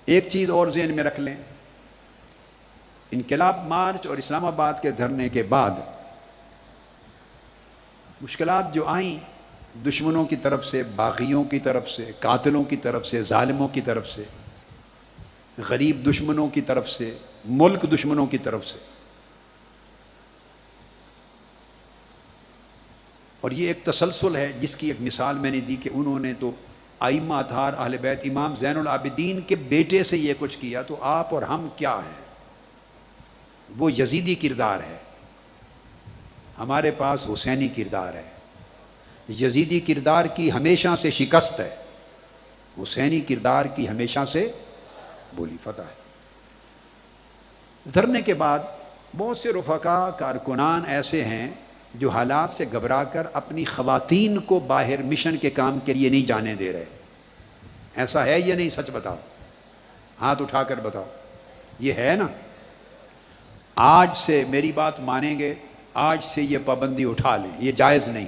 ایک چیز اور ذہن میں رکھ لیں، انقلاب مارچ اور اسلام آباد کے دھرنے کے بعد مشکلات جو آئیں دشمنوں کی طرف سے، باغیوں کی طرف سے، قاتلوں کی طرف سے، ظالموں کی طرف سے، غریب دشمنوں کی طرف سے، ملک دشمنوں کی طرف سے، اور یہ ایک تسلسل ہے جس کی ایک مثال میں نے دی کہ انہوں نے تو ائمہ اطہار اہل بیت امام زین العابدین کے بیٹے سے یہ کچھ کیا، تو آپ اور ہم کیا ہیں؟ وہ یزیدی کردار ہے، ہمارے پاس حسینی کردار ہے۔ یزیدی کردار کی ہمیشہ سے شکست ہے، حسینی کردار کی ہمیشہ سے بولی فتح ہے۔ دھرنے کے بعد بہت سے رفقا کارکنان ایسے ہیں جو حالات سے گھبرا کر اپنی خواتین کو باہر مشن کے کام کے لیے نہیں جانے دے رہے۔ ایسا ہے یا نہیں؟ سچ بتاؤ، ہاتھ اٹھا کر بتاؤ، یہ ہے نا؟ آج سے میری بات مانیں گے، آج سے یہ پابندی اٹھا لیں، یہ جائز نہیں۔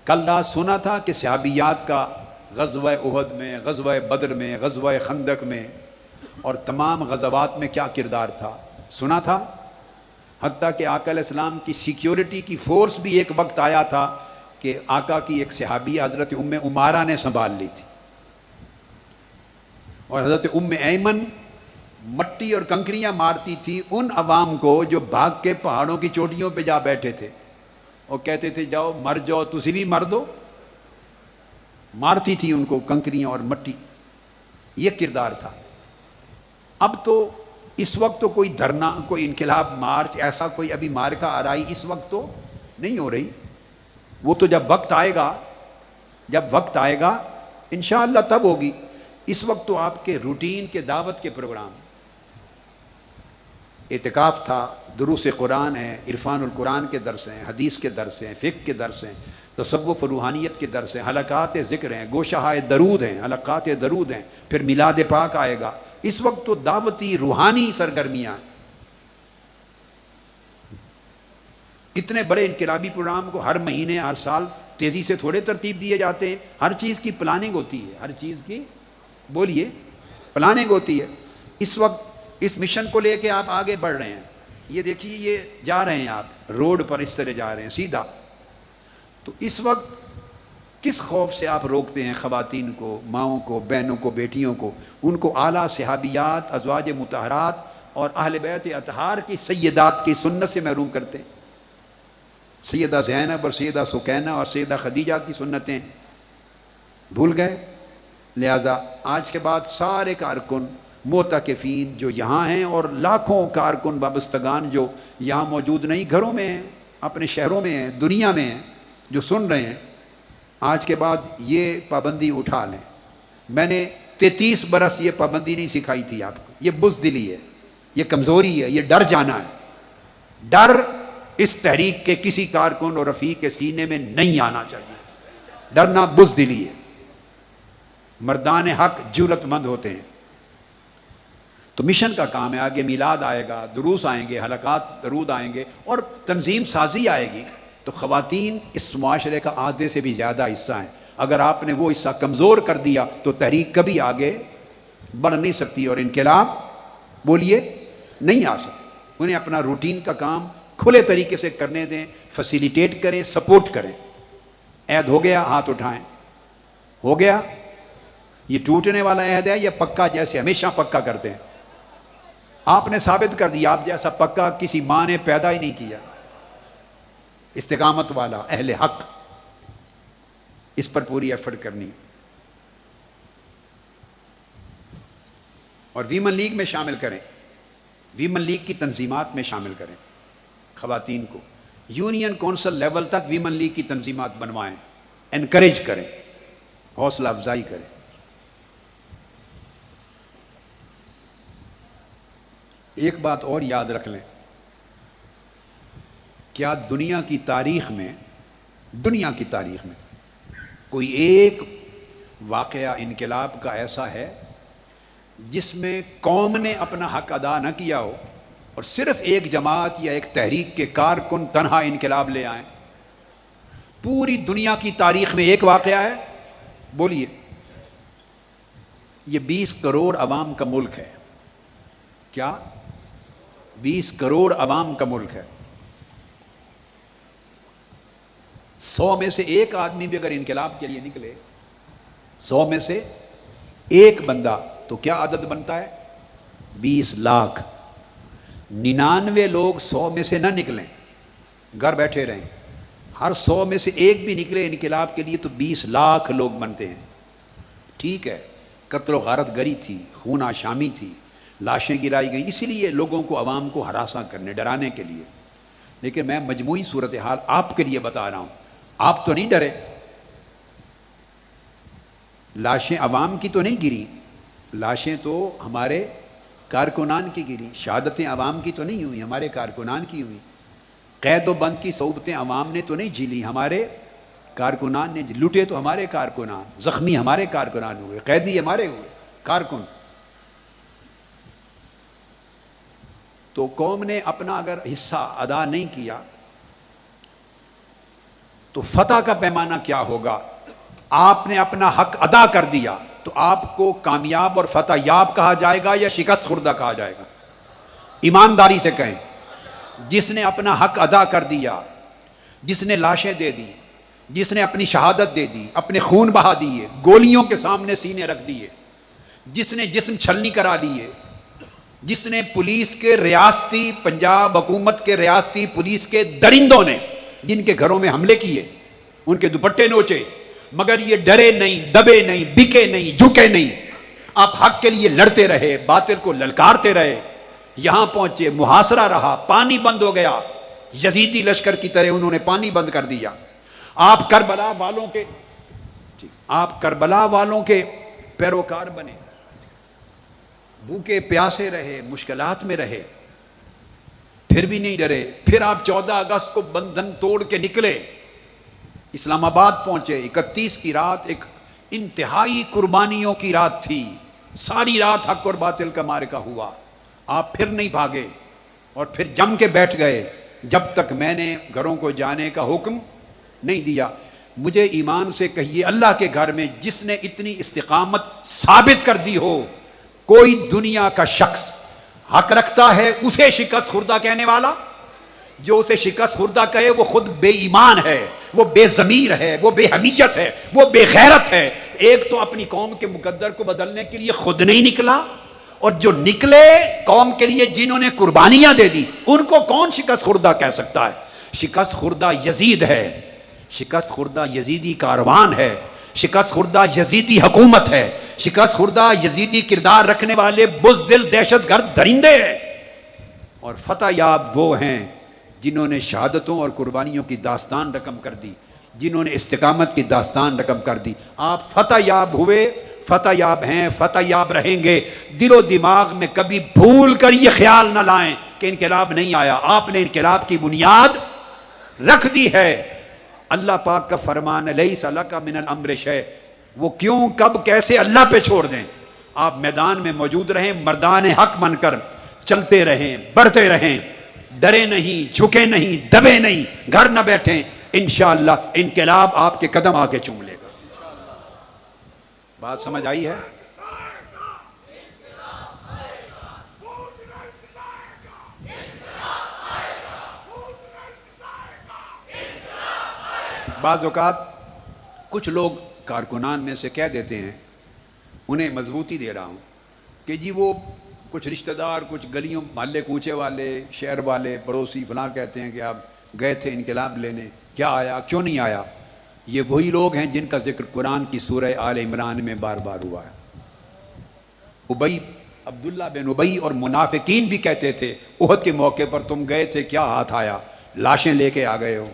کل رات سنا تھا کہ صحابیات کا غزوہ احد میں، غزوہ بدر میں، غزوہ خندق میں اور تمام غزوات میں کیا کردار تھا، سنا تھا؟ حتیٰ کہ آقا علیہ السلام کی سیکیورٹی کی فورس بھی ایک وقت آیا تھا کہ آقا کی ایک صحابیہ حضرت ام عمارہ نے سنبھال لی تھی، اور حضرت ام ایمن مٹی اور کنکریاں مارتی تھی ان عوام کو جو بھاگ کے پہاڑوں کی چوٹیوں پہ جا بیٹھے تھے، اور کہتے تھے جاؤ مر جاؤ، تسی بھی مر دو، مارتی تھی ان کو کنکریاں اور مٹی، یہ کردار تھا۔ اب تو اس وقت تو کوئی دھرنا، کوئی انقلاب مارچ، ایسا کوئی ابھی مارکہ آرائی اس وقت تو نہیں ہو رہی، وہ تو جب وقت آئے گا، جب وقت آئے گا انشاءاللہ تب ہوگی۔ اس وقت تو آپ کے روٹین کے دعوت کے پروگرام، اعتکاف تھا، دروس قرآن ہیں، عرفان القرآن کے درس ہیں، حدیث کے درس ہیں، فقہ کے درس ہیں، تصوف روحانیت کے درس ہیں، حلقات ذکر ہیں، گوشہائے درود ہیں، حلقات درود ہیں، پھر میلاد پاک آئے گا۔ اس وقت تو دعوتی روحانی سرگرمیاں ہیں۔ اتنے بڑے انقلابی پروگرام کو ہر مہینے، ہر سال تیزی سے تھوڑے ترتیب دیے جاتے ہیں، ہر چیز کی پلاننگ ہوتی ہے، ہر چیز کی بولیے پلاننگ ہوتی ہے۔ اس وقت اس مشن کو لے کے آپ آگے بڑھ رہے ہیں، یہ دیکھیے یہ جا رہے ہیں آپ روڈ پر، اس طرح جا رہے ہیں سیدھا، تو اس وقت کس خوف سے آپ روکتے ہیں خواتین کو، ماؤں کو، بہنوں کو، بیٹیوں کو، ان کو اعلیٰ صحابیات، ازواج مطہرات اور اہل بیت اطہار کی سیدات کی سنت سے محروم کرتے ہیں؟ سیدہ زینب اور سیدہ سکینہ اور سیدہ خدیجہ کی سنتیں بھول گئے؟ لہٰذا آج کے بعد سارے کارکن معتکفین جو یہاں ہیں اور لاکھوں کارکن وابستگان جو یہاں موجود نہیں، گھروں میں ہیں، اپنے شہروں میں ہیں، دنیا میں ہیں، جو سن رہے ہیں، آج کے بعد یہ پابندی اٹھا لیں۔ میں نے 33 برس یہ پابندی نہیں سکھائی تھی آپ کو، یہ بزدلی ہے، یہ کمزوری ہے، یہ ڈر جانا ہے۔ ڈر اس تحریک کے کسی کارکن اور رفیق کے سینے میں نہیں آنا چاہیے۔ ڈرنا بزدلی ہے۔ مردان حق جرأت مند ہوتے ہیں۔ تو مشن کا کام ہے، آگے میلاد آئے گا، دروس آئیں گے، حلقات درود آئیں گے، اور تنظیم سازی آئے گی۔ تو خواتین اس معاشرے کا آدھے سے بھی زیادہ حصہ ہیں، اگر آپ نے وہ حصہ کمزور کر دیا تو تحریک کبھی آگے بڑھ نہیں سکتی اور انقلاب بولیے نہیں آ سکتی۔ انہیں اپنا روٹین کا کام کھلے طریقے سے کرنے دیں، فیسیلیٹیٹ کریں، سپورٹ کریں۔ عہد ہو گیا؟ ہاتھ اٹھائیں۔ ہو گیا؟ یہ ٹوٹنے والا عہد ہے یا پکا جیسے ہمیشہ پکا کرتے ہیں؟ آپ نے ثابت کر دیا، آپ جیسا پکا کسی ماں نے پیدا ہی نہیں کیا۔ استقامت والا اہل حق، اس پر پوری ایفرٹ کرنی، اور ویمن لیگ میں شامل کریں، ویمن لیگ کی تنظیمات میں شامل کریں خواتین کو، یونین کونسل لیول تک ویمن لیگ کی تنظیمات بنوائیں، انکریج کریں، حوصلہ افزائی کریں۔ ایک بات اور یاد رکھ لیں، کیا دنیا کی تاریخ میں کوئی ایک واقعہ انقلاب کا ایسا ہے جس میں قوم نے اپنا حق ادا نہ کیا ہو اور صرف ایک جماعت یا ایک تحریک کے کارکن تنہا انقلاب لے آئیں؟ پوری دنیا کی تاریخ میں ایک واقعہ ہے، بولیے یہ 20 کروڑ عوام کا ملک ہے. کیا؟ 20 کروڑ عوام کا ملک ہے. 100 میں سے ایک آدمی بھی اگر انقلاب کے لیے نکلے، 100 میں سے ایک بندہ، تو کیا عدد بنتا ہے؟ 20 لاکھ. 99 لوگ 100 میں سے نہ نکلیں، گھر بیٹھے رہیں، ہر 100 میں سے ایک بھی نکلے انقلاب کے لیے تو 20 لاکھ لوگ بنتے ہیں. ٹھیک ہے، قتل و غارت گری تھی، خون آشامی تھی، لاشیں گرائی گئیں، اسی لیے لوگوں کو، عوام کو ہراساں کرنے، ڈرانے کے لیے. لیکن میں مجموعی صورتحال آپ کے لیے بتا رہا ہوں. آپ تو نہیں ڈرے، لاشیں عوام کی تو نہیں گری، لاشیں تو ہمارے کارکنان کی گری. شہادتیں عوام کی تو نہیں ہوئی، ہمارے کارکنان کی ہوئی. قید و بند کی صعوبتیں عوام نے تو نہیں جھیلی، ہمارے کارکنان نے. لوٹے تو ہمارے کارکنان، زخمی ہمارے کارکنان ہوئے، قیدی ہمارے ہوئے، کارکن. تو قوم نے اپنا اگر حصہ ادا نہیں کیا تو فتح کا پیمانہ کیا ہوگا؟ آپ نے اپنا حق ادا کر دیا تو آپ کو کامیاب اور فتح یاب کہا جائے گا یا شکست خوردہ کہا جائے گا؟ ایمانداری سے کہیں. جس نے اپنا حق ادا کر دیا، جس نے لاشیں دے دی، جس نے اپنی شہادت دے دی، اپنے خون بہا دیے، گولیوں کے سامنے سینے رکھ دیے، جس نے جسم چھلنی کرا دیے، جس نے پولیس کے ریاستی، پنجاب حکومت کے ریاستی پولیس کے درندوں نے جن کے گھروں میں حملے کیے، ان کے دوپٹے نوچے، مگر یہ ڈرے نہیں، دبے نہیں، بکے نہیں، جھکے نہیں. آپ حق کے لیے لڑتے رہے، باطل کو للکارتے رہے، یہاں پہنچے، محاصرہ رہا، پانی بند ہو گیا، یزیدی لشکر کی طرح انہوں نے پانی بند کر دیا. آپ کربلا والوں کے پیروکار بنے، بھوکے پیاسے رہے، مشکلات میں رہے، پھر بھی نہیں ڈرے. پھر آپ 14 اگست کو بندھن توڑ کے نکلے، اسلام آباد پہنچے. 31 کی رات ایک انتہائی قربانیوں کی رات تھی، ساری رات حق اور باطل کا معرکہ ہوا. آپ پھر نہیں بھاگے اور پھر جم کے بیٹھ گئے جب تک میں نے گھروں کو جانے کا حکم نہیں دیا. مجھے ایمان سے کہیے، اللہ کے گھر میں جس نے اتنی استقامت ثابت کر دی ہو، کوئی دنیا کا شخص حق رکھتا ہے اسے شکست خوردہ کہنے والا؟ جو اسے شکست خوردہ کہے وہ خود بے ایمان ہے، وہ بے ضمیر ہے، وہ بے حمیت ہے، وہ بے غیرت ہے. ایک تو اپنی قوم کے مقدر کو بدلنے کے لیے خود نہیں نکلا، اور جو نکلے قوم کے لیے جنہوں نے قربانیاں دے دی، ان کو کون شکست خوردہ کہہ سکتا ہے؟ شکست خوردہ یزید ہے، شکست خوردہ یزیدی کاروان ہے، شکست خوردہ یزیدی حکومت ہے، شکست خوردہ یزیدی کردار رکھنے والے بزدل دہشت گرد درندے ہیں. اور فتح یاب وہ ہیں جنہوں نے شہادتوں اور قربانیوں کی داستان رقم کر دی، جنہوں نے استقامت کی داستان رقم کر دی. آپ فتح یاب ہوئے، فتح یاب ہیں، فتح یاب رہیں گے. دل و دماغ میں کبھی بھول کر یہ خیال نہ لائیں کہ انقلاب نہیں آیا. آپ نے انقلاب کی بنیاد رکھ دی ہے. اللہ پاک کا فرمان لیس لک من الامر شیء، وہ کیوں، کب، کیسے اللہ پہ چھوڑ دیں. آپ میدان میں موجود رہیں، مردان حق بن کر چلتے رہیں، بڑھتے رہیں، ڈرے نہیں، جھکے نہیں، دبے نہیں، گھر نہ بیٹھیں. انشاءاللہ انقلاب آپ کے قدم آ کے چوم لے گا. بات سمجھ آئی ہے؟ بعض اوقات کچھ لوگ کارکنان میں سے کہہ دیتے ہیں، انہیں مضبوطی دے رہا ہوں، کہ جی وہ کچھ رشتہ دار، کچھ گلیوں محلے کوچے والے، شہر والے، پڑوسی فلاں کہتے ہیں کہ آپ گئے تھے انقلاب لینے، کیا آیا، کیوں نہیں آیا. یہ وہی لوگ ہیں جن کا ذکر قرآن کی سورہ آل عمران میں بار بار ہوا ہے. عبداللہ بن ابی اور منافقین بھی کہتے تھے احد کے موقع پر تم گئے تھے، کیا ہاتھ آیا، لاشیں لے کے آ گئے ہو.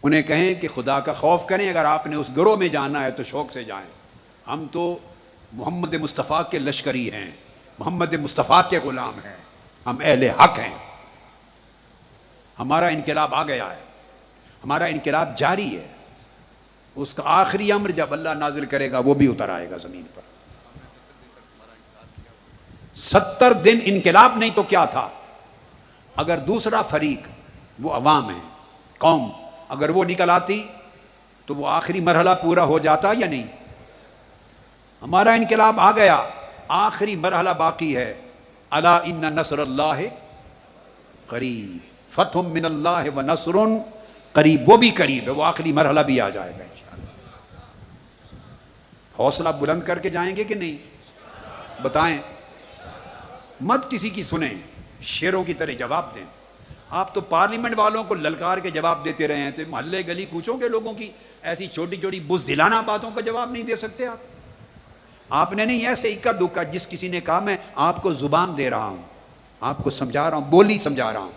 انہیں کہیں کہ خدا کا خوف کریں، اگر آپ نے اس گروہ میں جانا ہے تو شوق سے جائیں. ہم تو محمد مصطفیٰ کے لشکری ہیں، محمد مصطفیٰ کے غلام ہیں، ہم اہل حق ہیں. ہمارا انقلاب آ گیا ہے، ہمارا انقلاب جاری ہے. اس کا آخری امر جب اللہ نازل کرے گا وہ بھی اتر آئے گا زمین پر. 70 دن انقلاب نہیں تو کیا تھا. اگر دوسرا فریق وہ عوام ہے، قوم، اگر وہ نکل آتی تو وہ آخری مرحلہ پورا ہو جاتا یا نہیں؟ ہمارا انقلاب آ گیا، آخری مرحلہ باقی ہے. الا ان نصر اللہ قریب، فتح من اللہ و نصر قریب، وہ بھی قریب ہے، وہ آخری مرحلہ بھی آ جائے گا انشاءاللہ. حوصلہ بلند کر کے جائیں گے کہ نہیں؟ بتائیں. مت کسی کی سنیں، شیروں کی طرح جواب دیں. آپ تو پارلیمنٹ والوں کو للکار کے جواب دیتے رہے ہیں، تو محلے گلی کوچوں کے لوگوں کی ایسی چھوٹی چھوٹی بزدلانہ باتوں کا جواب نہیں دے سکتے آپ نے نہیں. ایسے اکا دکا جس کسی نے کہا میں آپ کو زبان دے رہا ہوں، آپ کو سمجھا رہا ہوں، بولی سمجھا رہا ہوں،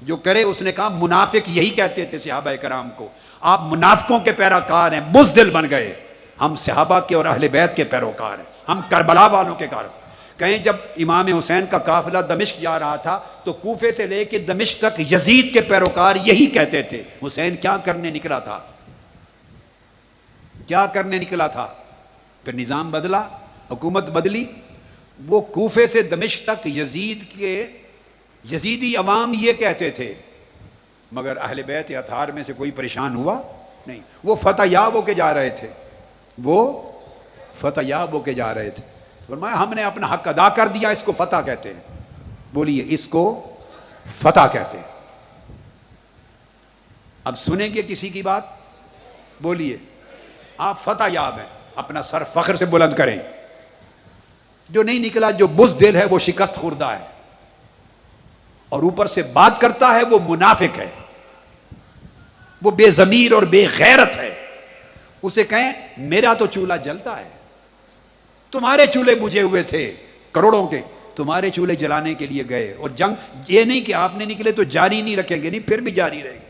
جو کرے. اس نے کہا منافق یہی کہتے تھے صحابہ کرام کو، آپ منافقوں کے پیروکار ہیں، بزدل بن گئے. ہم صحابہ کے اور اہل بیت کے پیروکار ہیں، ہم کربلا والوں کے کار. کہیں جب امام حسین کا قافلہ دمشق جا رہا تھا تو کوفے سے لے کے دمشق تک یزید کے پیروکار یہی کہتے تھے حسین کیا کرنے نکلا تھا، کیا کرنے نکلا تھا. پھر نظام بدلا، حکومت بدلی، وہ کوفے سے دمشق تک یزیدی عوام یہ کہتے تھے، مگر اہل بیت اطہار میں سے کوئی پریشان ہوا نہیں. وہ فتح یاب ہو کے جا رہے تھے، وہ فتح یاب ہو کے جا رہے تھے. فرمایا ہم نے اپنا حق ادا کر دیا، اس کو فتح کہتے ہیں. بولیے، اس کو فتح کہتے ہیں. اب سنیں گے کسی کی بات؟ بولیے، آپ فتح یاب ہیں، اپنا سر فخر سے بلند کریں. جو نہیں نکلا، جو بزدل ہے وہ شکست خوردہ ہے، اور اوپر سے بات کرتا ہے وہ منافق ہے، وہ بے ضمیر اور بے غیرت ہے. اسے کہیں میرا تو چولہا جلتا ہے، تمہارے چولہے بجھے ہوئے تھے کروڑوں کے، تمہارے چولہے جلانے کے لیے گئے. اور جنگ یہ نہیں کہ آپ نے نکلے تو جاری نہیں رکھیں گے، نہیں، پھر بھی جاری رہے گی.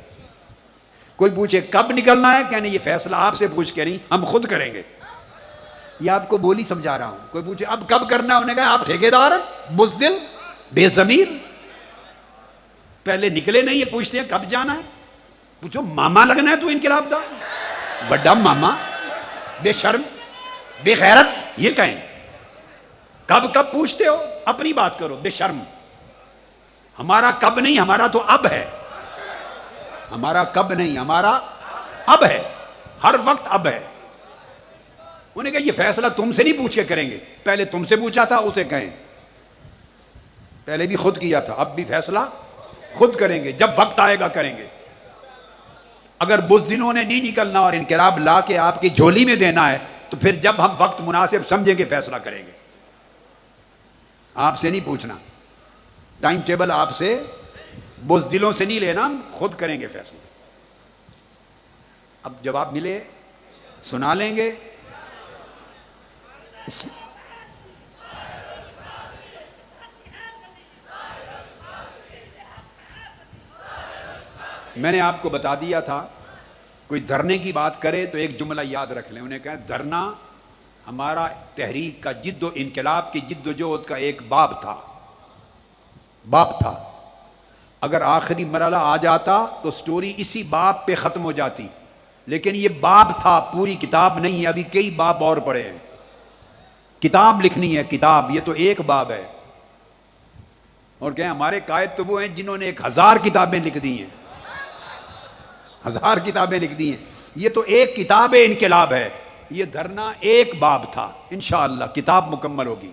کوئی پوچھے کب نکلنا ہے، کہنے یہ فیصلہ آپ سے پوچھ کے نہیں، ہم خود کریں گے. یہ آپ کو بولی سمجھا رہا ہوں. کوئی پوچھے اب کب کرنا ہے، انہوں نے کہا آپ ٹھیکیدار ہیں، بزدل، بے ضمیر، پہلے نکلے نہیں، یہ پوچھتے ہیں کب جانا ہے. پوچھو ماما لگنا ہے تو انقلاب دا، بڑا ماما، بے شرم، بے غیرت. یہ کہیں کب کب پوچھتے ہو، اپنی بات کرو، بے شرم. ہمارا کب نہیں، ہمارا تو اب ہے. ہمارا کب نہیں، ہمارا اب ہے، ہر وقت اب ہے. انہیں کہا یہ فیصلہ تم سے نہیں پوچھ کے کریں گے، پہلے تم سے پوچھا تھا، اسے کہیں پہلے بھی خود کیا تھا، اب بھی فیصلہ خود کریں گے، جب وقت آئے گا کریں گے. اگر بزدلوں نے نہیں نکلنا اور انقلاب لا کے آپ کی جھولی میں دینا ہے تو پھر جب ہم وقت مناسب سمجھیں گے فیصلہ کریں گے. آپ سے نہیں پوچھنا، ٹائم ٹیبل آپ سے، بزدلوں سے نہیں لینا، ہم خود کریں گے فیصلہ. اب جواب ملے سنا لیں گے. میں نے آپ کو بتا دیا تھا کوئی دھرنے کی بات کرے تو ایک جملہ یاد رکھ لیں. انہیں کہا دھرنا ہمارا تحریک کا جد و انقلاب کی جد و جہد کا ایک باب تھا. اگر آخری مرحلہ آ جاتا تو سٹوری اسی باب پہ ختم ہو جاتی، لیکن یہ باب تھا، پوری کتاب نہیں ہے. ابھی کئی باب اور پڑے ہیں، کتاب لکھنی ہے، کتاب. یہ تو ایک باب ہے. اور کہیں ہمارے قائد تو وہ ہیں جنہوں نے 1000 کتابیں لکھ دی ہیں، 1000 کتابیں لکھ دی ہیں. یہ تو ایک کتاب انقلاب ہے. یہ دھرنا ایک باب تھا، انشاءاللہ کتاب مکمل ہوگی.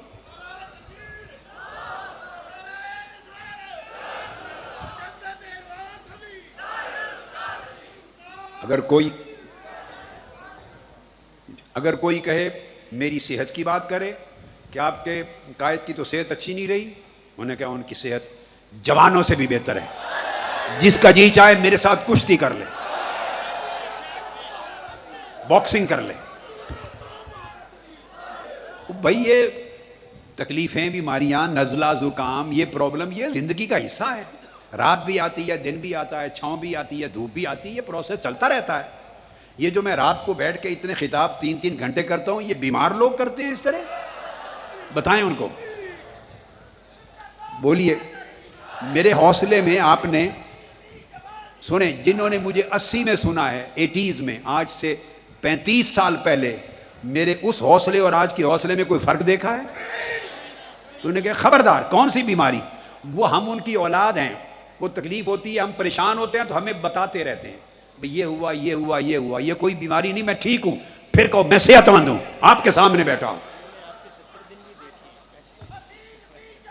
اگر کوئی کہے میری صحت کی بات کرے کہ آپ کے قائد کی تو صحت اچھی نہیں رہی، انہوں نے کہا ان کی صحت جوانوں سے بھی بہتر ہے. جس کا جی چاہے میرے ساتھ کشتی کر لے، باکسنگ کر لے. بھائی یہ تکلیفیں، بیماریاں، نزلہ، زکام، یہ پرابلم یہ زندگی کا حصہ ہے. رات بھی آتی ہے، دن بھی آتا ہے، چھاؤں بھی آتی ہے، دھوپ بھی آتی ہے، یہ پروسیس چلتا رہتا ہے. یہ جو میں رات کو بیٹھ کے اتنے خطاب 3 گھنٹے کرتا ہوں، یہ بیمار لوگ کرتے ہیں اس طرح؟ بتائیں ان کو. بولیے. میرے حوصلے میں آپ نے سنیں، جنہوں نے مجھے 80 میں سنا ہے، 80s میں، آج سے 35 سال پہلے، میرے اس حوصلے اور آج کے حوصلے میں کوئی فرق دیکھا ہے؟ تو انہوں نے کہا خبردار، کون سی بیماری؟ وہ ہم ان کی اولاد ہیں، وہ تکلیف ہوتی ہے، ہم پریشان ہوتے ہیں تو ہمیں بتاتے رہتے ہیں یہ ہوا، یہ ہوا، یہ ہوا. یہ کوئی بیماری نہیں، میں ٹھیک ہوں. پھر کہو میں صحت مند ہوں، آپ کے سامنے بیٹھا ہوں.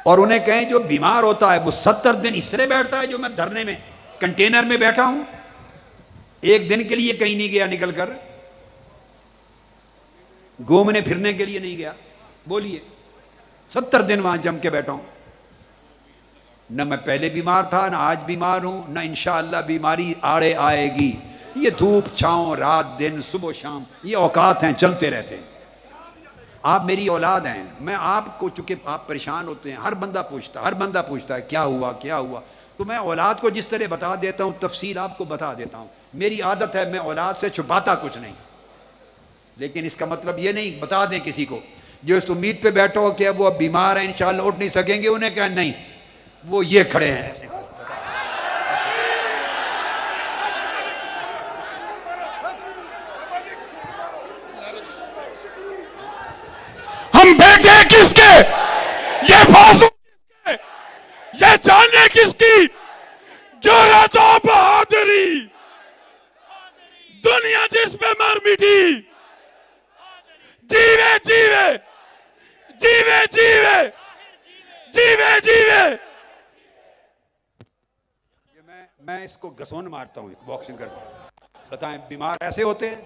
اور انہیں کہیں جو بیمار ہوتا ہے وہ 70 دن اس طرح بیٹھتا ہے جو میں دھرنے میں کنٹینر میں بیٹھا ہوں، ایک دن کے لیے کہیں نہیں گیا نکل کر، گھومنے پھرنے کے لیے نہیں گیا، بولیے 70 دن وہاں جم کے بیٹھا ہوں، نہ میں پہلے بیمار تھا نہ آج بیمار ہوں، نہ انشاءاللہ بیماری آڑے آئے گی۔ یہ دھوپ چھاؤں، رات دن، صبح و شام، یہ اوقات ہیں، چلتے رہتے ہیں۔ آپ میری اولاد ہیں، میں آپ کو چونکہ آپ پریشان ہوتے ہیں، ہر بندہ پوچھتا ہے کیا ہوا کیا ہوا، تو میں اولاد کو جس طرح بتا دیتا ہوں تفصیل آپ کو بتا دیتا ہوں۔ میری عادت ہے، میں اولاد سے چھپاتا کچھ نہیں، لیکن اس کا مطلب یہ نہیں بتا دیں کسی کو جو اس امید پہ بیٹھا ہو کہ اب وہ بیمار ہیں انشاءاللہ اٹھ نہیں سکیں گے، انہیں کہا نہیں وہ یہ کھڑے ہیں۔ ہم بیٹے کس کے، یہ بازو کس کے، یہ جاننے کس کی جرأت و بہادری، دنیا جس پہ مر مٹی، جیوے جیوے جیوے جیوے جیوے جیوے۔ میں اس کو گسون مارتا ہوں باکسنگ کرتا ہوں، بتائیں بیمار ایسے ہوتے ہیں؟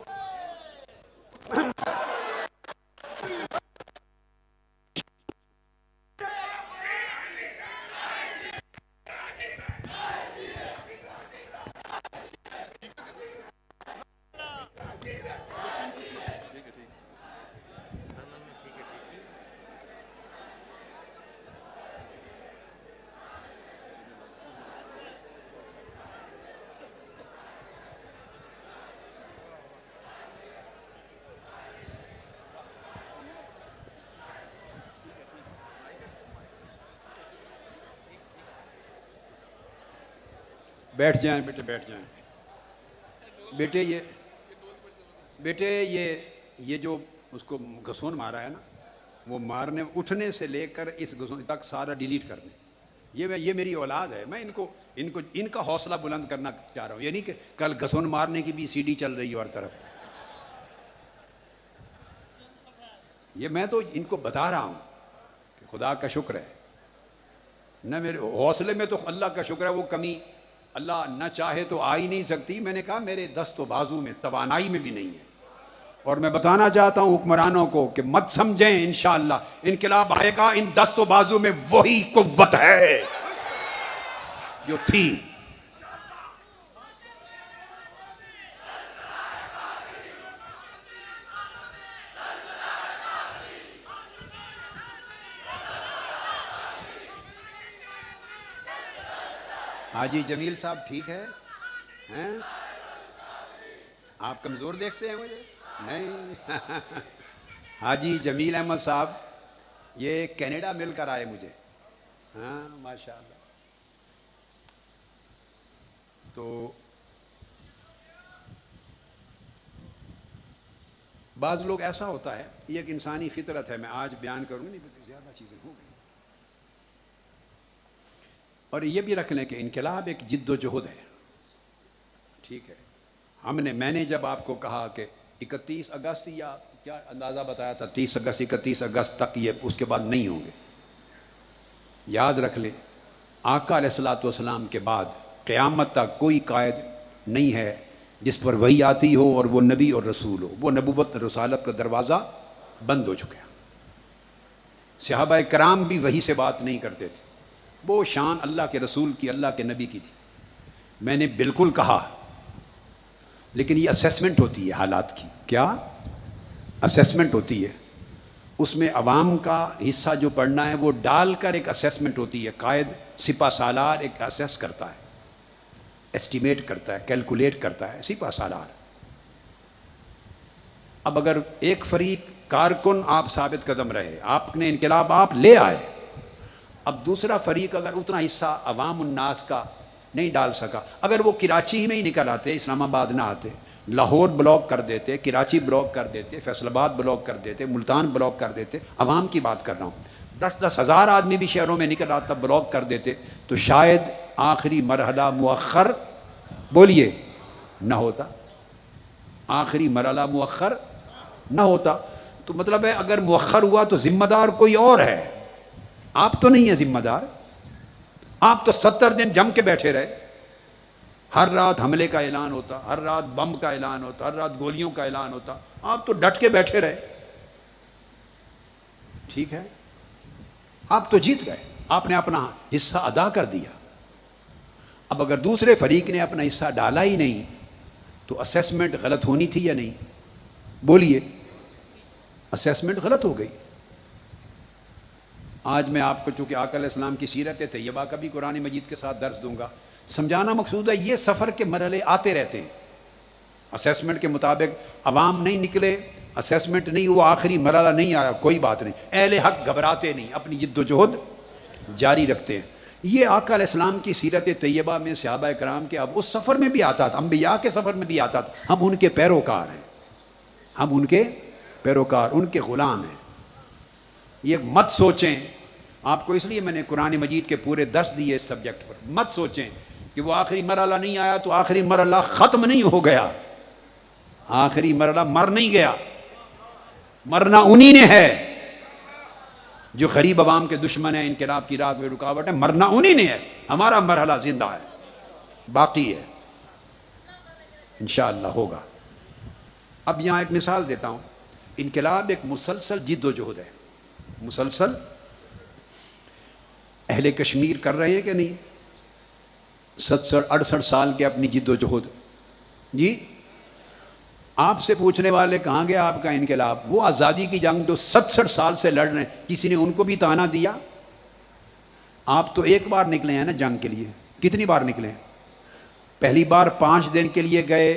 بیٹھ جائیں بیٹے، بیٹھ جائیں بیٹے، یہ جو اس کو گھسون مارا ہے نا، وہ مارنے اٹھنے سے لے کر اس گھسون تک سارا ڈیلیٹ کر دیں۔ یہ میری اولاد ہے، میں ان کا حوصلہ بلند کرنا چاہ رہا ہوں، یہ نہیں کہ کل گھسون مارنے کی بھی سی ڈی چل رہی ہے ہر طرف۔ یہ میں تو ان کو بتا رہا ہوں کہ خدا کا شکر ہے، نہ میرے حوصلے میں تو اللہ کا شکر ہے، وہ کمی اللہ نہ چاہے تو آ ہی نہیں سکتی۔ میں نے کہا میرے دست و بازو میں، توانائی میں بھی نہیں ہے۔ اور میں بتانا چاہتا ہوں حکمرانوں کو کہ مت سمجھیں انشاءاللہ انقلاب آئے گا، ان دست و بازو میں وہی قوت ہے جو تھی۔ حاجی جمیل صاحب ٹھیک ہے؟ ہیں آپ کمزور دیکھتے ہیں مجھے؟ نہیں حاجی جمیل احمد صاحب یہ کینیڈا مل کر آئے مجھے، ہاں ماشاءاللہ۔ تو بعض لوگ ایسا ہوتا ہے، یہ ایک انسانی فطرت ہے، میں آج بیان کروں نہیں بلکہ زیادہ چیزیں ہو گئی۔ اور یہ بھی رکھ لیں کہ انقلاب ایک جد و جہد ہے، ٹھیک ہے۔ میں نے جب آپ کو کہا کہ 31 اگست یا کیا اندازہ بتایا تھا، 30 اگست 31 اگست تک یہ اس کے بعد نہیں ہوں گے، یاد رکھ لیں آقا علیہ الصلوۃ والسلام کے بعد قیامت تک کوئی قائد نہیں ہے جس پر وحی آتی ہو اور وہ نبی اور رسول ہو۔ وہ نبوت رسالت کا دروازہ بند ہو چکا ہے۔ صحابہ کرام بھی وحی سے بات نہیں کرتے تھے، وہ شان اللہ کے رسول کی، اللہ کے نبی کی تھی۔ میں نے بالکل کہا، لیکن یہ اسیسمنٹ ہوتی ہے حالات کی۔ کیا اسیسمنٹ ہوتی ہے؟ اس میں عوام کا حصہ جو پڑھنا ہے وہ ڈال کر ایک اسیسمنٹ ہوتی ہے۔ قائد سپہ سالار ایک اسیس کرتا ہے، ایسٹیمیٹ کرتا ہے، کیلکولیٹ کرتا ہے سپہ سالار۔ اب اگر ایک فریق کارکن آپ ثابت قدم رہے، آپ نے انقلاب آپ لے آئے، اب دوسرا فریق اگر اتنا حصہ عوام الناس کا نہیں ڈال سکا، اگر وہ کراچی ہی میں ہی نکل آتے، اسلام آباد نہ آتے، لاہور بلاک کر دیتے، کراچی بلاک کر دیتے، فیصل آباد بلاک کر دیتے، ملتان بلاک کر دیتے، عوام کی بات کر رہا ہوں، 10-10 ہزار آدمی بھی شہروں میں نکل آتا بلاک کر دیتے، تو شاید آخری مرحلہ مؤخر بولیے نہ ہوتا، آخری مرحلہ مؤخر نہ ہوتا۔ تو مطلب ہے اگر مؤخر ہوا تو ذمہ دار کوئی اور ہے، آپ تو نہیں ہیں ذمہ دار. آپ تو 70 دن جم کے بیٹھے رہے. ہر رات حملے کا اعلان ہوتا, ہر رات بم کا اعلان ہوتا, ہر رات گولیوں کا اعلان ہوتا, آپ تو ڈٹ کے بیٹھے رہے. ٹھیک ہے, آپ تو جیت گئے, آپ نے اپنا حصہ ادا کر دیا. اب اگر دوسرے فریق نے اپنا حصہ ڈالا ہی نہیں تو اسیسمنٹ غلط ہونی تھی یا نہیں؟ بولیے, اسیسمنٹ غلط ہو گئی. آج میں آپ کو چونکہ آقا علیہ السلام کی سیرت طیبہ کا بھی قرآن مجید کے ساتھ درس دوں گا. سمجھانا مقصود ہے, یہ سفر کے مرحلے آتے رہتے ہیں. اسیسمنٹ کے مطابق عوام نہیں نکلے, اسیسمنٹ نہیں ہوا, آخری مرحلہ نہیں آیا, کوئی بات نہیں. اہل حق گھبراتے نہیں, اپنی جد و جہد جاری رکھتے ہیں. یہ آقا علیہ السلام کی سیرت طیبہ میں صحابہ کرام کے اب اس سفر میں بھی آتا تھا, انبیاء کے سفر میں بھی آتا تھا. ہم ان کے پیروکار ہیں, ہم ان کے پیروکار, ان کے غلام ہیں. یہ مت سوچیں, آپ کو اس لیے میں نے قرآن مجید کے پورے درس دیے اس سبجیکٹ پر. مت سوچیں کہ وہ آخری مرحلہ نہیں آیا تو آخری مرحلہ ختم نہیں ہو گیا. آخری مرحلہ مر نہیں گیا, مرنا انہی نے ہے جو غریب عوام کے دشمن ہیں, انقلاب کی راہ میں رکاوٹ ہے. مرنا انہی نے ہے, ہمارا مرحلہ زندہ ہے, باقی ہے, انشاءاللہ ہوگا. اب یہاں ایک مثال دیتا ہوں. انقلاب ایک مسلسل جد و جہد ہے, مسلسل. اہل کشمیر کر رہے ہیں کہ نہیں 67-68 سال کے اپنی جد و جہد؟ جی, آپ سے پوچھنے والے کہاں گیا آپ کا انقلاب؟ وہ آزادی کی جنگ جو 67 سال سے لڑ رہے ہیں, کسی نے ان کو بھی تانا دیا؟ آپ تو ایک بار نکلے ہیں نا جنگ کے لیے. کتنی بار نکلے ہیں؟ پہلی بار 5 دن کے لیے گئے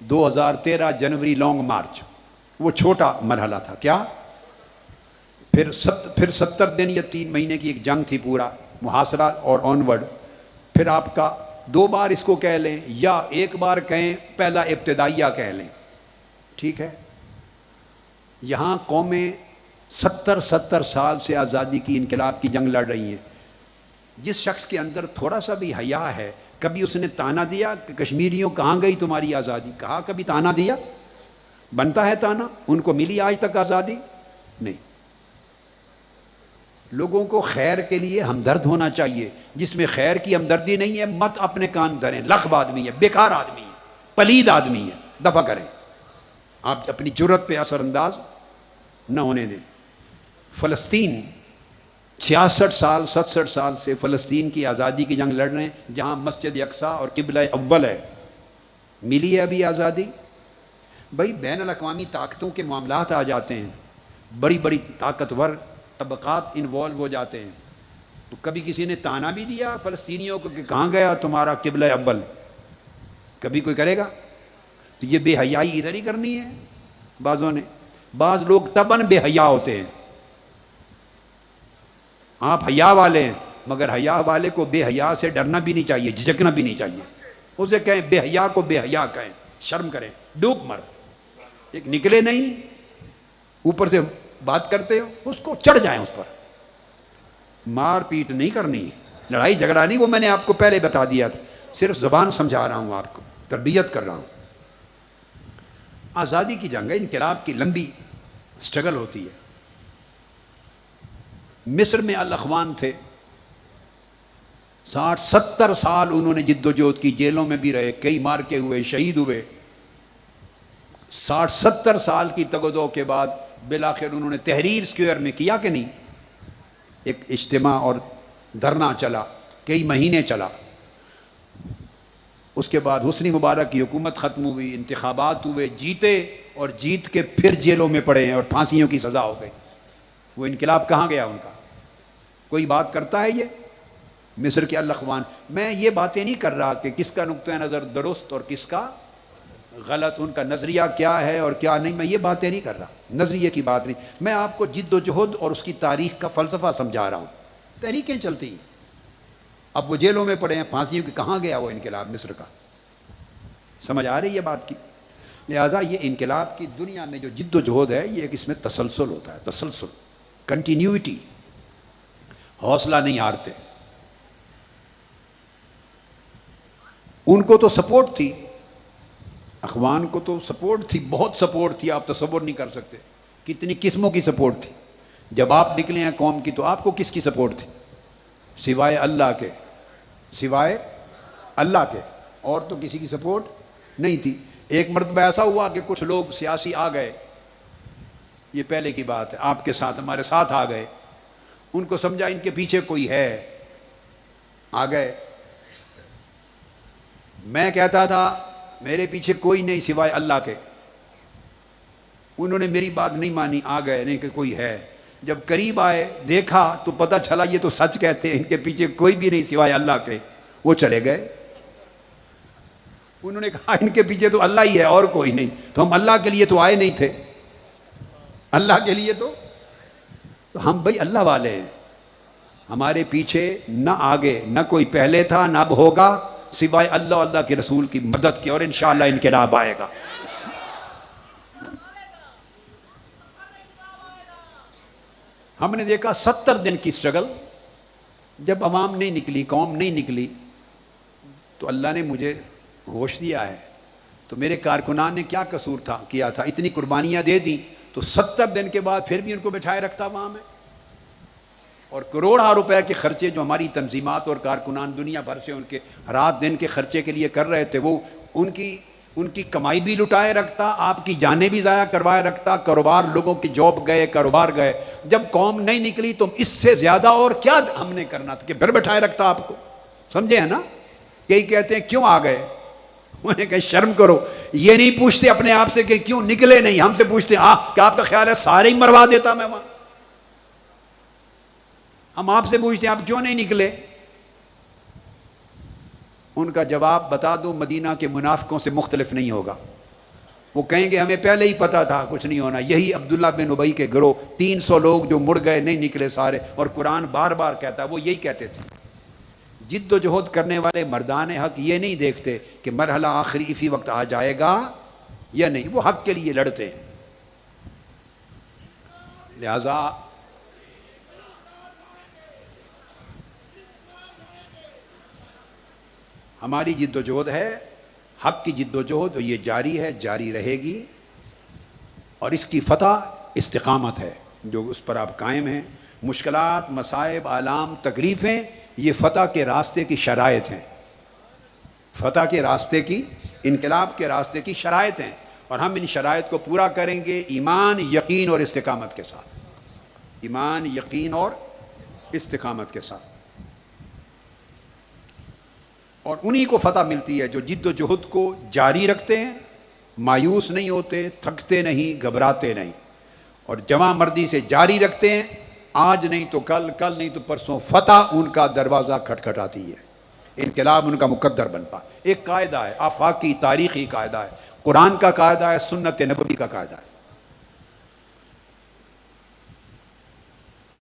2013 جنوری لانگ مارچ, وہ چھوٹا مرحلہ تھا. کیا پھر 70 دن یا 3 مہینے کی ایک جنگ تھی, پورا محاصرہ اور آنورڈ. پھر آپ کا 2 بار اس کو کہہ لیں یا ایک بار کہیں, پہلا ابتدائیہ کہہ لیں. ٹھیک ہے, یہاں قومیں 70 سال سے آزادی کی انقلاب کی جنگ لڑ رہی ہیں. جس شخص کے اندر تھوڑا سا بھی حیا ہے, کبھی اس نے تانا دیا کہ کشمیریوں کہاں گئی تمہاری آزادی؟ کہا کبھی تانا دیا؟ بنتا ہے تانا؟ ان کو ملی آج تک آزادی؟ نہیں. لوگوں کو خیر کے لیے ہمدرد ہونا چاہیے. جس میں خیر کی ہمدردی نہیں ہے مت اپنے کان دھریں. لغو آدمی ہے, بیکار آدمی ہے, پلید آدمی ہے, دفع کریں. آپ اپنی جرت پہ اثر انداز نہ ہونے دیں. فلسطین 66 سال 67 سال سے فلسطین کی آزادی کی جنگ لڑ رہے ہیں, جہاں مسجد اقصیٰ اور قبلہ اول ہے. ملی ہے ابھی آزادی؟ بھائی بین الاقوامی طاقتوں کے معاملات آ جاتے ہیں, بڑی بڑی طاقتور طبقات انوالو ہو جاتے ہیں, تو کبھی کسی نے تانا بھی دیا فلسطینیوں کو کہ کہاں گیا تمہارا قبلہ اول؟ کبھی کوئی کرے گا؟ تو یہ بے حیائی ادھر ہی کرنی ہے بعضوں نے. بعض لوگ طبعاً بے حیا ہوتے ہیں. آپ حیا والے ہیں, مگر حیا والے کو بے حیا سے ڈرنا بھی نہیں چاہیے, جھجکنا بھی نہیں چاہیے. اسے کہیں بے حیا کو بے حیا کہیں, شرم کریں, ڈوب مر. ایک نکلے نہیں, اوپر سے بات کرتے ہو, اس کو چڑھ جائیں اس پر. مار پیٹ نہیں کرنی, لڑائی جھگڑا نہیں, وہ میں نے آپ کو پہلے بتا دیا تھا. صرف زبان سمجھا رہا ہوں, آپ کو تربیت کر رہا ہوں. آزادی کی جنگ ہے, انقلاب کی لمبی سٹرگل ہوتی ہے. مصر میں الاخوان تھے, 60-70 سال انہوں نے جد و جہد کی, جیلوں میں بھی رہے, کئی مار کے ہوئے, شہید ہوئے. 60-70 سال کی تگ و دو کے بعد بالآخر انہوں نے تحریر اسکوائر میں کیا کہ نہیں, ایک اجتماع اور دھرنا چلا, کئی مہینے چلا. اس کے بعد حسنی مبارک کی حکومت ختم ہوئی, انتخابات ہوئے, جیتے, اور جیت کے پھر جیلوں میں پڑے ہیں اور پھانسیوں کی سزا ہو گئی. وہ انقلاب کہاں گیا ان کا؟ کوئی بات کرتا ہے یہ مصر کے الاخوان؟ میں یہ باتیں نہیں کر رہا کہ کس کا نقطہ نظر درست اور کس کا غلط, ان کا نظریہ کیا ہے اور کیا نہیں, میں یہ باتیں نہیں کر رہا, نظریے کی بات نہیں. میں آپ کو جد و جہد اور اس کی تاریخ کا فلسفہ سمجھا رہا ہوں. تحریکیں چلتی, اب وہ جیلوں میں پڑے ہیں, پھانسیوں کی. کہاں گیا وہ انقلاب مصر کا؟ سمجھ آ رہی ہے بات کی؟ لہٰذا یہ انقلاب کی دنیا میں جو جد و جہد ہے, یہ ایک اس میں تسلسل ہوتا ہے, تسلسل, کنٹینیوٹی. حوصلہ نہیں ہارتے. ان کو تو سپورٹ تھی, اخوان کو تو سپورٹ تھی, بہت سپورٹ تھی, آپ تصور نہیں کر سکتے کتنی قسموں کی سپورٹ تھی. جب آپ نکلے ہیں قوم کی تو آپ کو کس کی سپورٹ تھی؟ سوائے اللہ کے، سوائے اللہ کے اور تو کسی کی سپورٹ نہیں تھی۔ ایک مرتبہ ایسا ہوا کہ کچھ لوگ سیاسی آ گئے، یہ پہلے کی بات ہے، آپ کے ساتھ ہمارے ساتھ آ گئے، ان کو سمجھا ان کے پیچھے کوئی ہے، آ گئے۔ میں کہتا تھا میرے پیچھے کوئی نہیں سوائے اللہ کے، انہوں نے میری بات نہیں مانی، آ گئے نہیں کہ کوئی ہے۔ جب قریب آئے دیکھا تو پتہ چلا یہ تو سچ کہتے ہیں، ان کے پیچھے کوئی بھی نہیں سوائے اللہ کے، وہ چلے گئے۔ انہوں نے کہا ان کے پیچھے تو اللہ ہی ہے اور کوئی نہیں، تو ہم اللہ کے لیے تو آئے نہیں تھے، اللہ کے لیے تو ہم بھائی اللہ والے ہیں، ہمارے پیچھے نہ آگے نہ کوئی پہلے تھا نہ اب ہوگا سوائے اللہ اور اللہ کے رسول کی مدد کے، اور انشاءاللہ انقلاب آئے گا۔ ہم نے دیکھا 70 دن کی اسٹرگل، جب عوام نہیں نکلی، قوم نہیں نکلی، تو اللہ نے مجھے ہوش دیا ہے، تو میرے کارکنان نے کیا قصور کیا تھا، اتنی قربانیاں دے دی تو 70 دن کے بعد پھر بھی ان کو بٹھائے رکھتا وہاں میں، اور کروڑوں روپے کے خرچے جو ہماری تنظیمات اور کارکنان دنیا بھر سے ان کے رات دن کے خرچے کے لیے کر رہے تھے، وہ ان کی کمائی بھی لٹائے رکھتا، آپ کی جانیں بھی ضائع کروائے رکھتا، کاروبار لوگوں کی جاب گئے، کاروبار گئے۔ جب قوم نہیں نکلی تو اس سے زیادہ اور کیا ہم نے کرنا تھا کہ پھر بٹھائے رکھتا آپ کو، سمجھے ہیں نا؟ کئی کہتے ہیں کیوں آ گئے، انہوں نے کہا شرم کرو، یہ نہیں پوچھتے اپنے آپ سے کہ کیوں نکلے نہیں، ہم سے پوچھتے کہ آپ کا خیال ہے سارے ہی مروا دیتا میں وہاں، ہم آپ سے پوچھتے ہیں آپ کیوں نہیں نکلے؟ ان کا جواب بتا دو مدینہ کے منافقوں سے مختلف نہیں ہوگا، وہ کہیں گے ہمیں پہلے ہی پتا تھا کچھ نہیں ہونا۔ یہی عبداللہ بن ابی کے گروہ 300 لوگ جو مڑ گئے، نہیں نکلے سارے، اور قرآن بار بار کہتا ہے وہ یہی کہتے تھے۔ جد و جہد کرنے والے مردان حق یہ نہیں دیکھتے کہ مرحلہ آخری اسی وقت آ جائے گا یا نہیں، وہ حق کے لیے لڑتے ہیں۔ لہذا ہماری جد و جہد ہے، حق کی جد و جہد، یہ جاری ہے، جاری رہے گی، اور اس کی فتح استقامت ہے جو اس پر آپ قائم ہیں۔ مشکلات، مصائب، آلام، تکلیفیں یہ فتح کے راستے کی شرائط ہیں، فتح کے راستے کی، انقلاب کے راستے کی شرائط ہیں، اور ہم ان شرائط کو پورا کریں گے ایمان، یقین اور استقامت کے ساتھ، ایمان، یقین اور استقامت کے ساتھ۔ اور انہی کو فتح ملتی ہے جو جد و جہد کو جاری رکھتے ہیں، مایوس نہیں ہوتے، تھکتے نہیں، گھبراتے نہیں، اور جمع مردی سے جاری رکھتے ہیں، آج نہیں تو کل، کل نہیں تو پرسوں، فتح ان کا دروازہ کھٹکھٹاتی ہے، انقلاب ان کا مقدر بنتا ہے۔ ایک قاعدہ ہے، آفاقی تاریخی قاعدہ ہے، قرآن کا قاعدہ ہے، سنت نبوی کا قاعدہ ہے۔